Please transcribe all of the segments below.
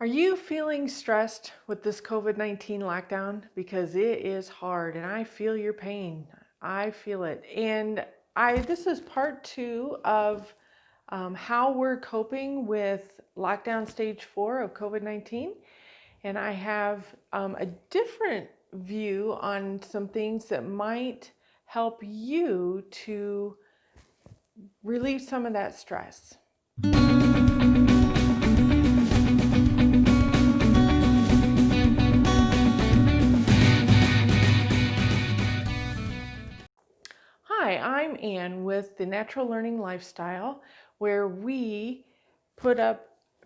Are you feeling stressed with this COVID-19 lockdown? Because it is hard and I feel your pain. I feel it. And this is part two of how we're coping with lockdown stage 4 of COVID-19. And I have a different view on some things that might help you to relieve some of that stress. Hi, I'm Ann with the Natural Learning Lifestyle, where we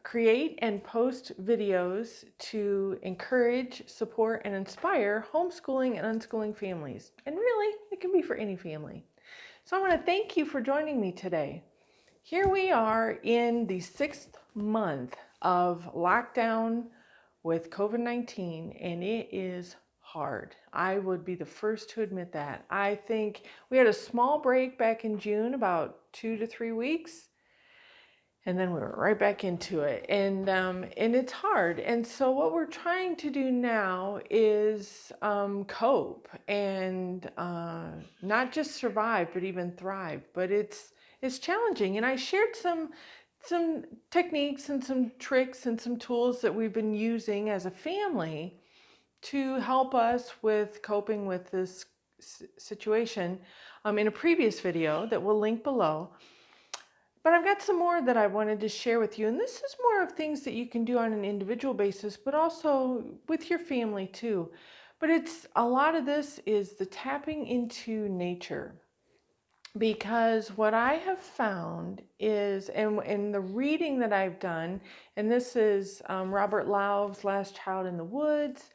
create and post videos to encourage, support, and inspire homeschooling and unschooling families. And really, it can be for any family. So I want to thank you for joining me today. Here we are in the 6th month of lockdown with COVID-19, and it is hard. I would be the first to admit that. I think we had a small break back in June, about 2 to 3 weeks, and then we were right back into it. And it's hard. And so what we're trying to do now is cope and not just survive, but even thrive. But it's challenging. And I shared some techniques and some tricks and some tools that we've been using as a family to help us with coping with this situation in a previous video that we'll link below. But I've got some more that I wanted to share with you, and this is more of things that you can do on an individual basis, but also with your family too. But a lot of this is the tapping into nature. Because what I have found is, and the reading that I've done, and this is Robert Louv's Last Child in the Woods,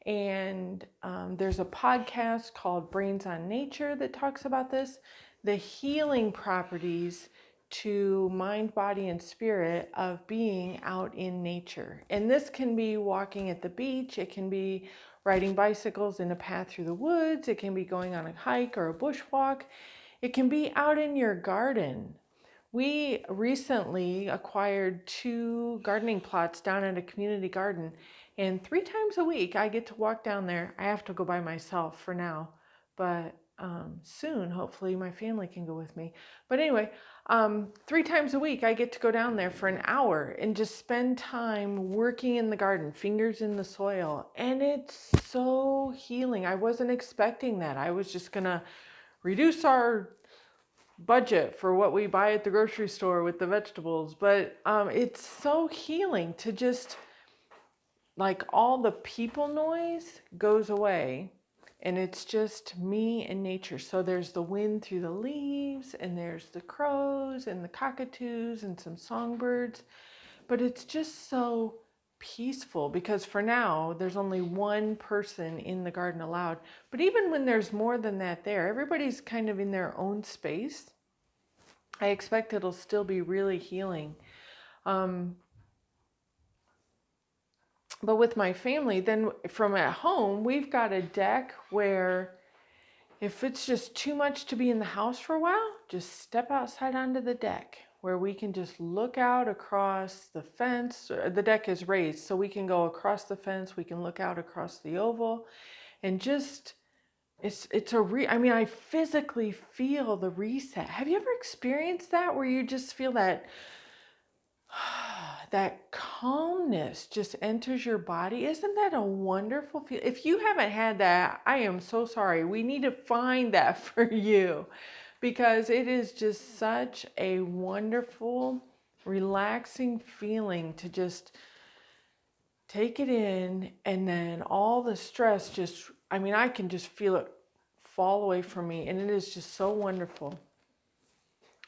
and there's a podcast called Brains on Nature that talks about this, the healing properties to mind, body, and spirit of being out in nature. And this can be walking at the beach, it can be riding bicycles in a path through the woods, it can be going on a hike or a bushwalk. It can be out in your garden. We recently acquired 2 gardening plots down at a community garden, and 3 times a week I get to walk down there. I have to go by myself for now, but soon, hopefully, my family can go with me. But anyway, 3 times a week I get to go down there for an hour and just spend time working in the garden, fingers in the soil, and it's so healing. I wasn't expecting that. I was just gonna reduce our budget for what we buy at the grocery store with the vegetables, but it's so healing to just, like, all the people noise goes away and it's just me and nature. So there's the wind through the leaves, and there's the crows and the cockatoos and some songbirds, but it's just so peaceful because for now there's only one person in the garden allowed. But even when there's more than that there, everybody's kind of in their own space. I expect it'll still be really healing. But with my family, then from at home, we've got a deck where if it's just too much to be in the house for a while, just step outside onto the deck where we can just look out across the fence. The deck is raised, so we can go across the fence, we can look out across the oval, and just, I mean, I physically feel the reset. Have you ever experienced that where you just feel that that calmness just enters your body? Isn't that a wonderful feel? If you haven't had that, I am so sorry. We need to find that for you, because it is just such a wonderful, relaxing feeling to just take it in, and then all the stress just, I mean, I can just feel it fall away from me, and it is just so wonderful.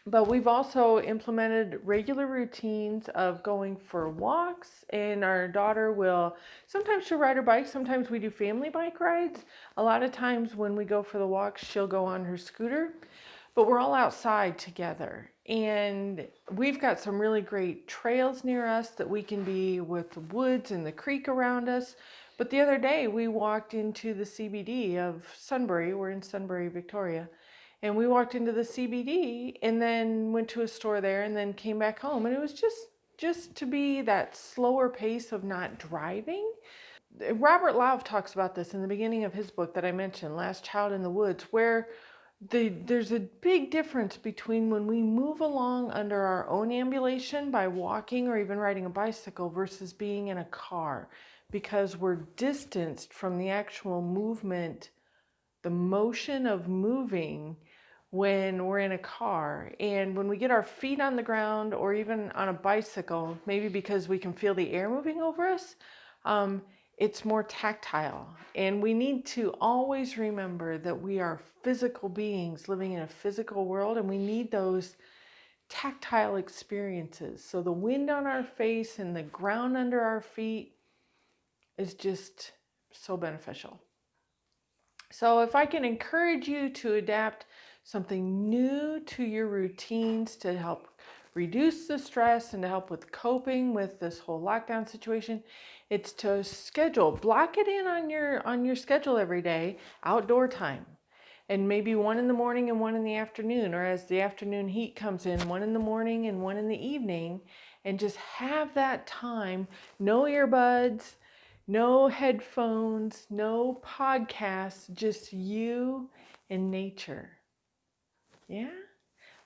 But we've also implemented regular routines of going for walks, and our daughter sometimes she'll ride her bike, sometimes we do family bike rides. A lot of times when we go for the walks, she'll go on her scooter, but we're all outside together. And we've got some really great trails near us that we can be with the woods and the creek around us. But the other day we walked into the CBD of Sunbury. We're in Sunbury, Victoria. And we walked into the CBD and then went to a store there and then came back home. And it was just just to be that slower pace of not driving. Robert Louv talks about this in the beginning of his book that I mentioned, Last Child in the Woods, where there's a big difference between when we move along under our own ambulation by walking or even riding a bicycle versus being in a car, because we're distanced from the actual movement, the motion of moving when we're in a car. And when we get our feet on the ground or even on a bicycle, maybe because we can feel the air moving over us, it's more tactile. And we need to always remember that we are physical beings living in a physical world, and we need those tactile experiences. So the wind on our face and the ground under our feet is just so beneficial. So if I can encourage you to adapt something new to your routines to help reduce the stress and to help with coping with this whole lockdown situation, it's to block it in on your schedule every day, outdoor time. And maybe one in the morning and one in the afternoon, or as the afternoon heat comes in, one in the morning and one in the evening, and just have that time, no earbuds, no headphones, no podcasts, just you and nature. Yeah?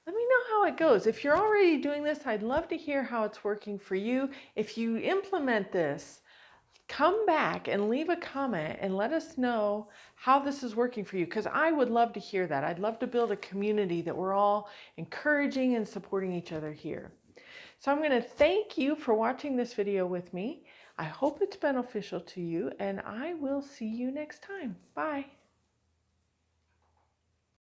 Let me know how it goes. If you're already doing this, I'd love to hear how it's working for you. If you implement this, come back and leave a comment and let us know how this is working for you, because I would love to hear that. I'd love to build a community that we're all encouraging and supporting each other here. So I'm going to thank you for watching this video with me. I hope it's beneficial to you, and I will see you next time. Bye.